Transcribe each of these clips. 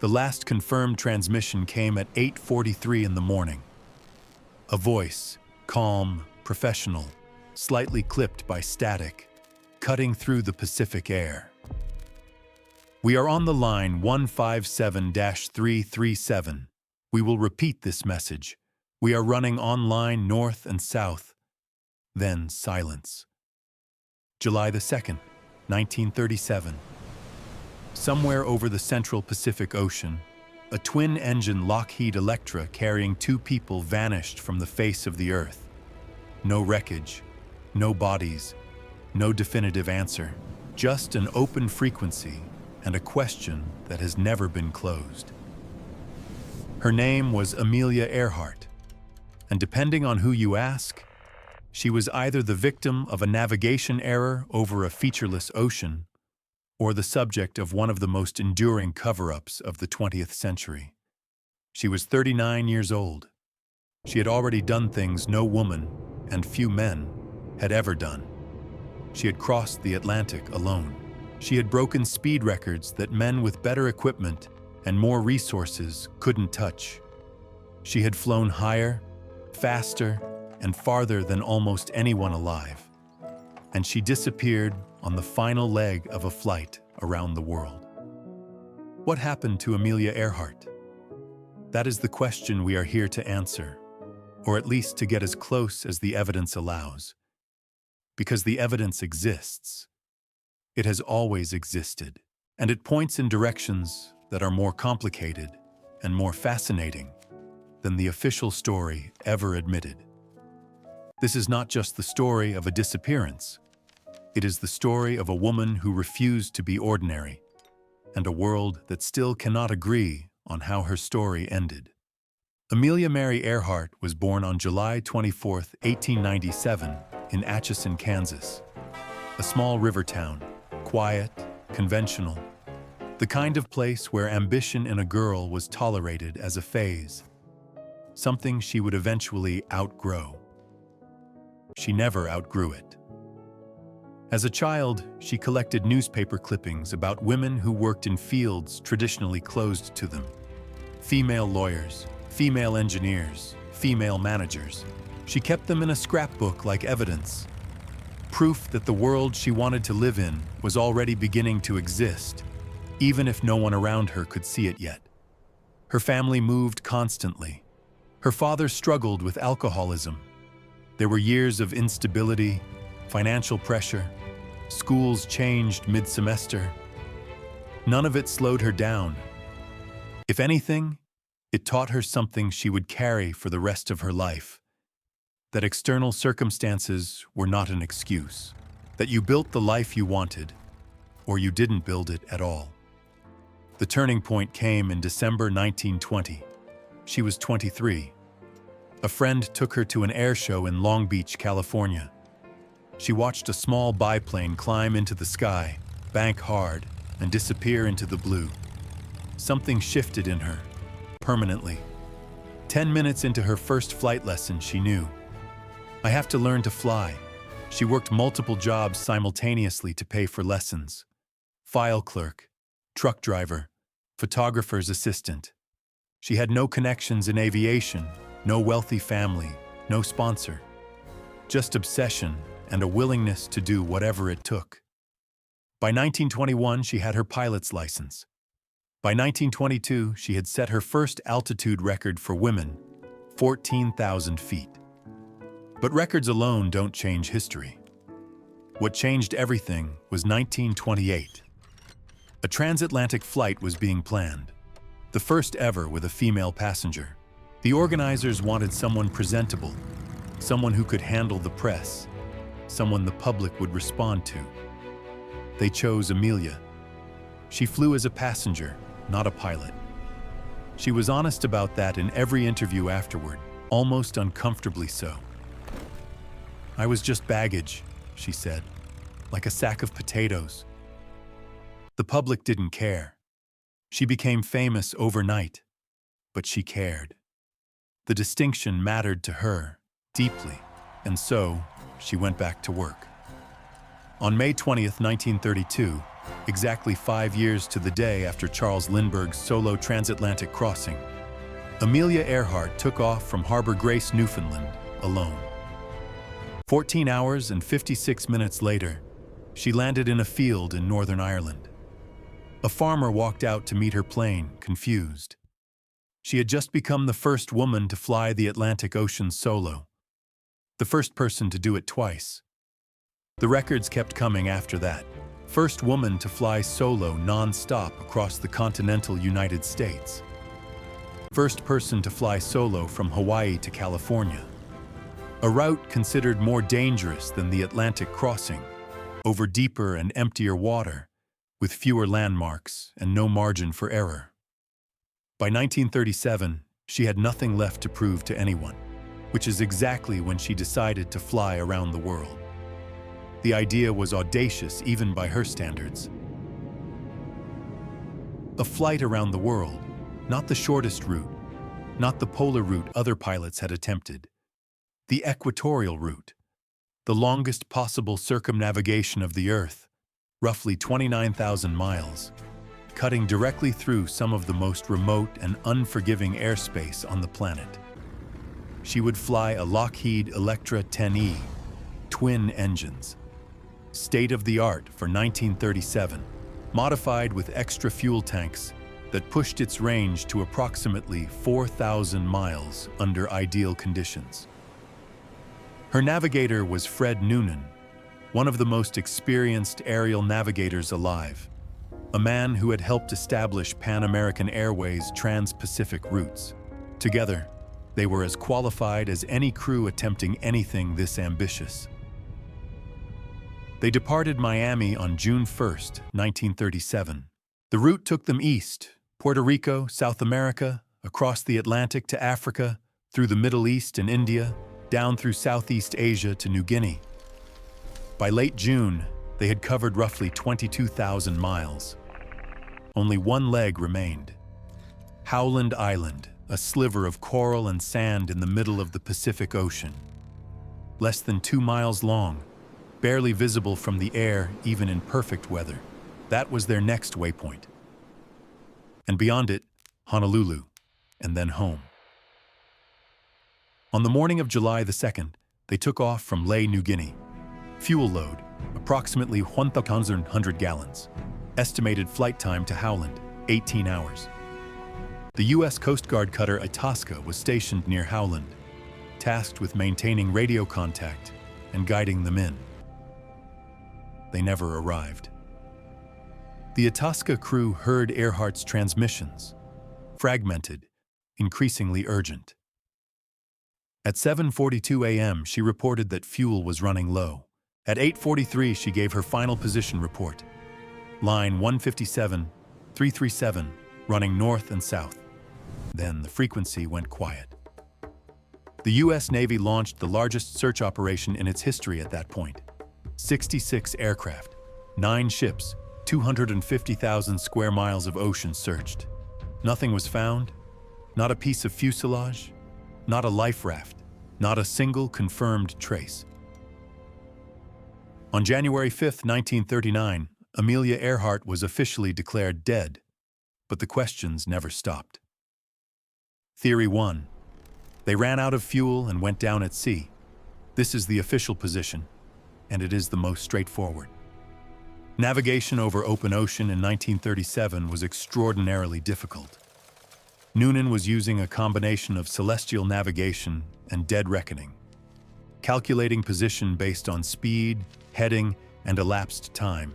The last confirmed transmission came at 8:43 in the morning. A voice, calm, professional, slightly clipped by static, cutting through the Pacific air. We are on the line 157-337. We will repeat this message. We are running online north and south. Then silence. July the 2nd, 1937. Somewhere over the central Pacific Ocean, a twin-engine Lockheed Electra carrying 2 people vanished from the face of the Earth. No wreckage, no bodies, no definitive answer, just an open frequency and a question that has never been closed. Her name was Amelia Earhart, and depending on who you ask, she was either the victim of a navigation error over a featureless ocean or the subject of one of the most enduring cover-ups of the 20th century. She was 39 years old. She had already done things no woman, and few men, had ever done. She had crossed the Atlantic alone. She had broken speed records that men with better equipment and more resources couldn't touch. She had flown higher, faster, and farther than almost anyone alive. And she disappeared on the final leg of a flight around the world. What happened to Amelia Earhart? That is the question we are here to answer, or at least to get as close as the evidence allows. Because the evidence exists. It has always existed, and it points in directions that are more complicated and more fascinating than the official story ever admitted. This is not just the story of a disappearance. It is the story of a woman who refused to be ordinary, and a world that still cannot agree on how her story ended. Amelia Mary Earhart was born on July 24, 1897, in Atchison, Kansas. A small river town, quiet, conventional, the kind of place where ambition in a girl was tolerated as a phase, something she would eventually outgrow. She never outgrew it. As a child, she collected newspaper clippings about women who worked in fields traditionally closed to them. Female lawyers, female engineers, female managers. She kept them in a scrapbook like evidence. Proof that the world she wanted to live in was already beginning to exist, even if no one around her could see it yet. Her family moved constantly. Her father struggled with alcoholism. There were years of instability, financial pressure. Schools changed mid-semester. None of it slowed her down. If anything, it taught her something she would carry for the rest of her life. That external circumstances were not an excuse. That you built the life you wanted, or you didn't build it at all. The turning point came in December 1920. She was 23. A friend took her to an air show in Long Beach, California. She watched a small biplane climb into the sky, bank hard, and disappear into the blue. Something shifted in her, permanently. 10 minutes into her first flight lesson, she knew, I have to learn to fly. She worked multiple jobs simultaneously to pay for lessons. File clerk, truck driver, photographer's assistant. She had no connections in aviation, no wealthy family, no sponsor. Just obsession and a willingness to do whatever it took. By 1921, she had her pilot's license. By 1922, she had set her first altitude record for women, 14,000 feet. But records alone don't change history. What changed everything was 1928. A transatlantic flight was being planned, the first ever with a female passenger. The organizers wanted someone presentable, someone who could handle the press, someone the public would respond to. They chose Amelia. She flew as a passenger, not a pilot. She was honest about that in every interview afterward, almost uncomfortably so. I was just baggage, she said, like a sack of potatoes. The public didn't care. She became famous overnight, but she cared. The distinction mattered to her deeply, and so she went back to work. On May 20th, 1932, exactly 5 years to the day after Charles Lindbergh's solo transatlantic crossing, Amelia Earhart took off from Harbor Grace, Newfoundland, alone. 14 hours and 56 minutes later, she landed in a field in Northern Ireland. A farmer walked out to meet her plane, confused. She had just become the first woman to fly the Atlantic Ocean solo, the first person to do it twice. The records kept coming after that. First woman to fly solo non-stop across the continental United States. First person to fly solo from Hawaii to California. A route considered more dangerous than the Atlantic crossing, over deeper and emptier water, with fewer landmarks and no margin for error. By 1937, she had nothing left to prove to anyone, which is exactly when she decided to fly around the world. The idea was audacious even by her standards. A flight around the world, not the shortest route, not the polar route other pilots had attempted. The equatorial route, the longest possible circumnavigation of the Earth, roughly 29,000 miles, cutting directly through some of the most remote and unforgiving airspace on the planet. She would fly a Lockheed Electra 10E, twin engines, state-of-the-art for 1937, modified with extra fuel tanks that pushed its range to approximately 4,000 miles under ideal conditions. Her navigator was Fred Noonan, one of the most experienced aerial navigators alive, a man who had helped establish Pan American Airways' trans-Pacific routes. Together, they were as qualified as any crew attempting anything this ambitious. They departed Miami on June 1, 1937. The route took them east, Puerto Rico, South America, across the Atlantic to Africa, through the Middle East and India, down through Southeast Asia to New Guinea. By late June, they had covered roughly 22,000 miles. Only one leg remained. Howland Island, a sliver of coral and sand in the middle of the Pacific Ocean. Less than 2 miles long, barely visible from the air even in perfect weather. That was their next waypoint. And beyond it, Honolulu, and then home. On the morning of July the 2nd, they took off from Lae, New Guinea. Fuel load, approximately 1,100 gallons. Estimated flight time to Howland, 18 hours. The U.S. Coast Guard cutter Itasca was stationed near Howland, tasked with maintaining radio contact and guiding them in. They never arrived. The Itasca crew heard Earhart's transmissions, fragmented, increasingly urgent. At 7:42 a.m., she reported that fuel was running low. At 8:43, she gave her final position report. Line 157, 337, running north and south. Then the frequency went quiet. The U.S. Navy launched the largest search operation in its history at that point. 66 aircraft, 9 ships, 250,000 square miles of ocean searched. Nothing was found, not a piece of fuselage, not a life raft, not a single confirmed trace. On January 5, 1939, Amelia Earhart was officially declared dead, but the questions never stopped. Theory 1. They ran out of fuel and went down at sea. This is the official position, and it is the most straightforward. Navigation over open ocean in 1937 was extraordinarily difficult. Noonan was using a combination of celestial navigation and dead reckoning, calculating position based on speed, heading, and elapsed time.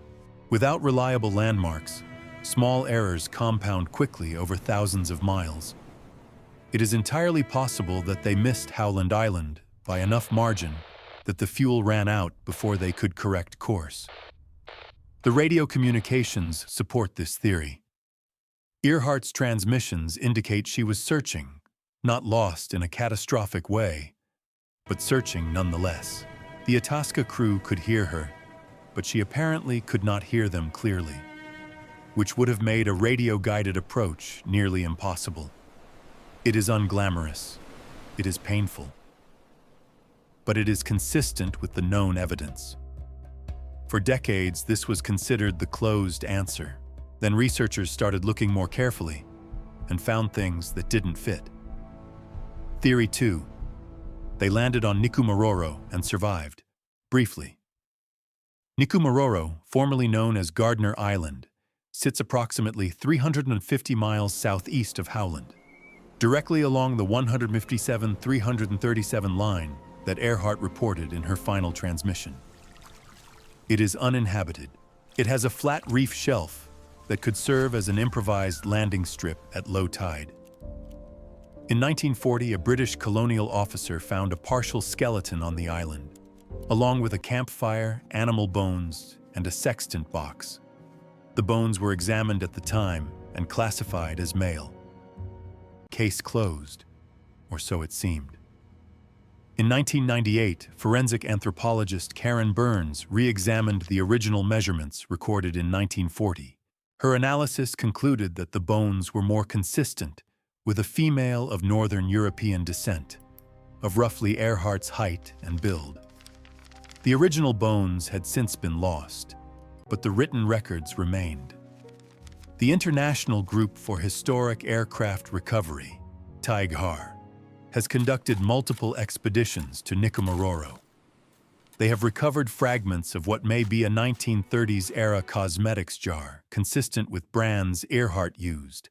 Without reliable landmarks, small errors compound quickly over thousands of miles. It is entirely possible that they missed Howland Island by enough margin that the fuel ran out before they could correct course. The radio communications support this theory. Earhart's transmissions indicate she was searching, not lost in a catastrophic way, but searching nonetheless. The Itasca crew could hear her, but she apparently could not hear them clearly, which would have made a radio-guided approach nearly impossible. It is unglamorous. It is painful. But it is consistent with the known evidence. For decades, this was considered the closed answer. Then researchers started looking more carefully and found things that didn't fit. Theory 2. They landed on Nikumaroro and survived. Briefly. Nikumaroro, formerly known as Gardner Island, sits approximately 350 miles southeast of Howland, directly along the 157-337 line that Earhart reported in her final transmission. It is uninhabited. It has a flat reef shelf that could serve as an improvised landing strip at low tide. In 1940, a British colonial officer found a partial skeleton on the island, along with a campfire, animal bones, and a sextant box. The bones were examined at the time and classified as male. Case closed, or so it seemed. In 1998, forensic anthropologist Karen Burns re-examined the original measurements recorded in 1940. Her analysis concluded that the bones were more consistent with a female of Northern European descent, of roughly Earhart's height and build. The original bones had since been lost, but the written records remained. The International Group for Historic Aircraft Recovery, TIGHAR, has conducted multiple expeditions to Nikumaroro. They have recovered fragments of what may be a 1930s-era cosmetics jar consistent with brands Earhart used.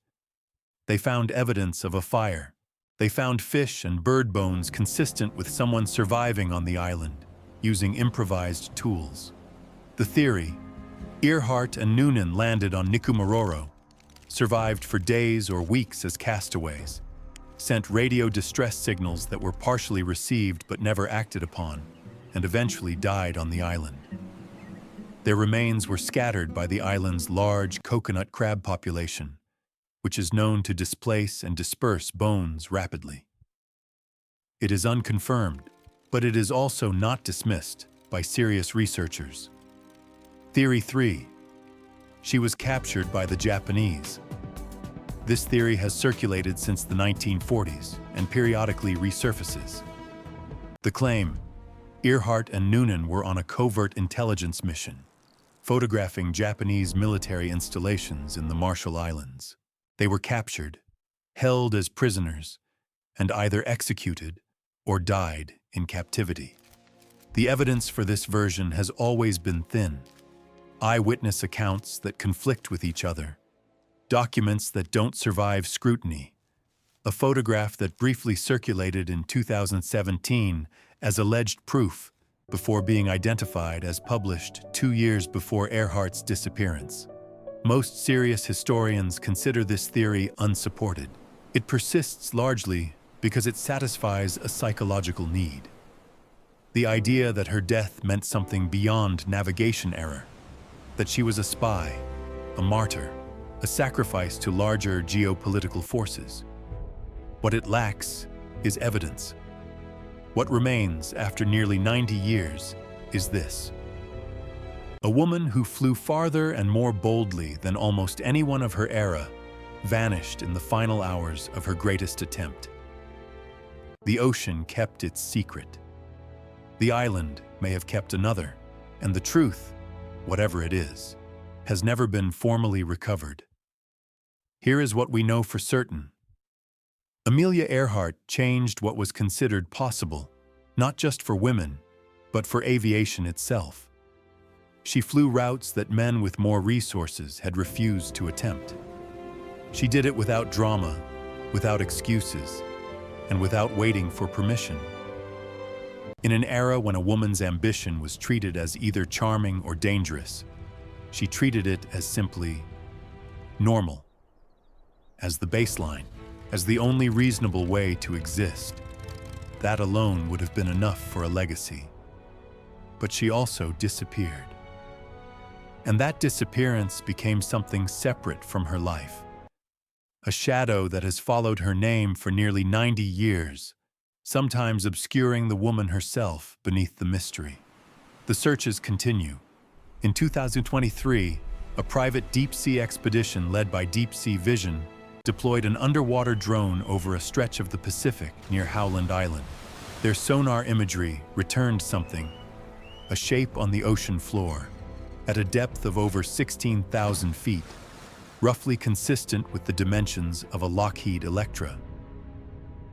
They found evidence of a fire. They found fish and bird bones consistent with someone surviving on the island, using improvised tools. The theory, Earhart and Noonan landed on Nikumaroro, survived for days or weeks as castaways, sent radio distress signals that were partially received but never acted upon, and eventually died on the island. Their remains were scattered by the island's large coconut crab population, which is known to displace and disperse bones rapidly. It is unconfirmed, but it is also not dismissed by serious researchers. Theory 3. She was captured by the Japanese. This theory has circulated since the 1940s and periodically resurfaces. The claim, Earhart and Noonan were on a covert intelligence mission, photographing Japanese military installations in the Marshall Islands. They were captured, held as prisoners, and either executed or died in captivity. The evidence for this version has always been thin. Eyewitness accounts that conflict with each other, documents that don't survive scrutiny, a photograph that briefly circulated in 2017 as alleged proof before being identified as published 2 years before Earhart's disappearance. Most serious historians consider this theory unsupported. It persists largely because it satisfies a psychological need. The idea that her death meant something beyond navigation error, that she was a spy, a martyr, a sacrifice to larger geopolitical forces. What it lacks is evidence. What remains after nearly 90 years is this: a woman who flew farther and more boldly than almost anyone of her era vanished in the final hours of her greatest attempt. The ocean kept its secret. The island may have kept another, and the truth, whatever it is, has never been formally recovered. Here is what we know for certain. Amelia Earhart changed what was considered possible, not just for women, but for aviation itself. She flew routes that men with more resources had refused to attempt. She did it without drama, without excuses, and without waiting for permission. In an era when a woman's ambition was treated as either charming or dangerous, she treated it as simply normal, as the baseline, as the only reasonable way to exist. That alone would have been enough for a legacy. But she also disappeared. And that disappearance became something separate from her life. A shadow that has followed her name for nearly 90 years, sometimes obscuring the woman herself beneath the mystery. The searches continue. In 2023, a private deep-sea expedition led by Deep Sea Vision deployed an underwater drone over a stretch of the Pacific near Howland Island. Their sonar imagery returned something, a shape on the ocean floor, at a depth of over 16,000 feet, roughly consistent with the dimensions of a Lockheed Electra.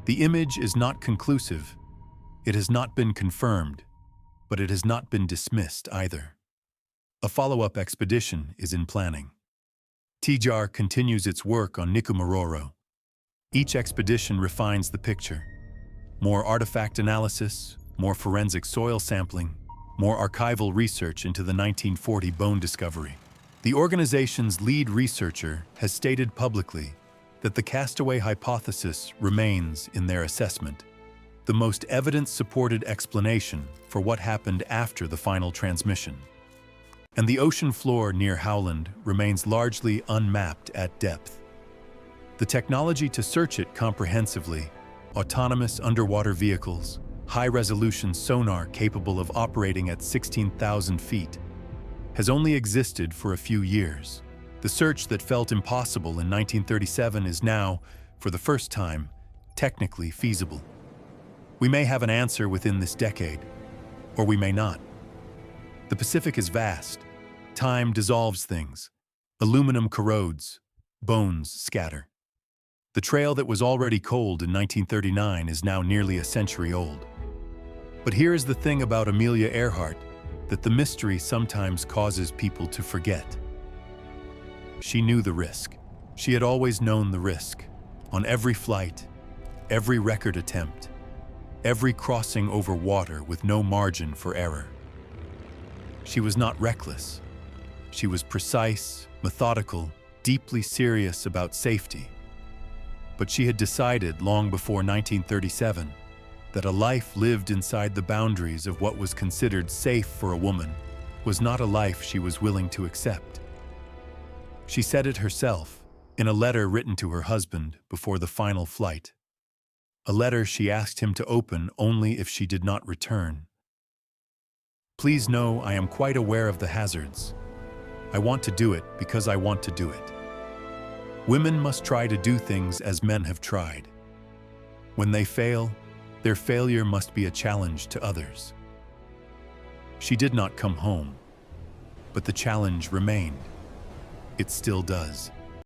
The image is not conclusive. It has not been confirmed, but it has not been dismissed either. A follow-up expedition is in planning. TJAR continues its work on Nikumaroro. Each expedition refines the picture. More artifact analysis, more forensic soil sampling, more archival research into the 1940 bone discovery. The organization's lead researcher has stated publicly that the castaway hypothesis remains in their assessment, the most evidence-supported explanation for what happened after the final transmission. And the ocean floor near Howland remains largely unmapped at depth. The technology to search it comprehensively, autonomous underwater vehicles, high-resolution sonar capable of operating at 16,000 feet, has only existed for a few years. The search that felt impossible in 1937 is now, for the first time, technically feasible. We may have an answer within this decade, or we may not. The Pacific is vast. Time dissolves things. Aluminum corrodes. Bones scatter. The trail that was already cold in 1939 is now nearly a century old. But here is the thing about Amelia Earhart, that the mystery sometimes causes people to forget. She knew the risk. She had always known the risk. On every flight, every record attempt, every crossing over water with no margin for error. She was not reckless. She was precise, methodical, deeply serious about safety. But she had decided long before 1937 that a life lived inside the boundaries of what was considered safe for a woman was not a life she was willing to accept. She said it herself in a letter written to her husband before the final flight, a letter she asked him to open only if she did not return. Please know I am quite aware of the hazards. I want to do it because I want to do it. Women must try to do things as men have tried. When they fail, their failure must be a challenge to others. She did not come home, but the challenge remained. It still does.